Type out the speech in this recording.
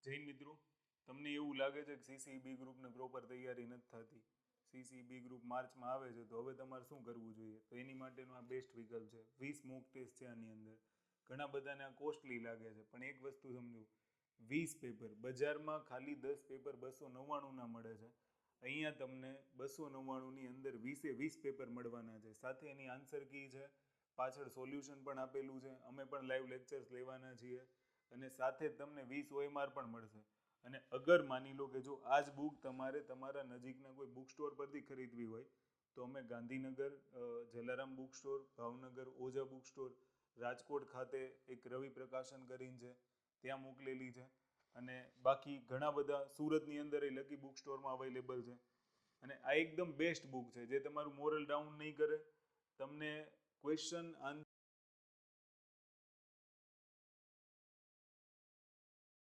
જૈન મિત્રો, તમને એવું લાગે છે કે સીસીબી ગ્રુપને પ્રોપર તૈયારી નથી થતી, સીસીબી ગ્રુપ માર્ચમાં આવે છે, તો હવે તમારે શું કરવું જોઈએ? તો એની માટેનો આ બેસ્ટ વિકલ્પ છે. 20 મોક ટેસ્ટ છે આની અંદર. ઘણા બધાને આ કોસ્ટલી લાગે છે, પણ એક વસ્તુ સમજો, 20 પેપર, બજારમાં ખાલી 10 પેપર 299 મળે છે. અહીંયા તમને 299ની અંદર 20 પેપર મળવાના છે. સાથે એની આન્સર કી છે, પાછળ સોલ્યુશન પણ આપેલું છે. અમે પણ લાઈવ લેક્ચર્સ લેવાના છીએ અને સાથે જ તમને 20 OMR પણ મળશે. અને અગર માની લો કે જો આ જ બુક તમારે તમારા નજીકના કોઈ બુક સ્ટોર પરથી ખરીદવી હોય તો અમે Gandhinagar Jalaram book store, Bhavnagar Oza book store, Rajkot ખાતે એક રવિ પ્રકાશન કરીને છે ત્યાં મોકલેલી છે. અને બાકી ઘણા બધા સુરતની અંદર એ લકી બુક સ્ટોરમાં અવેલેબલ છે. અને આ એકદમ બેસ્ટ બુક છે જે તમારું મોરલ ડાઉન નહીં કરે, તમને ક્વેશ્ચન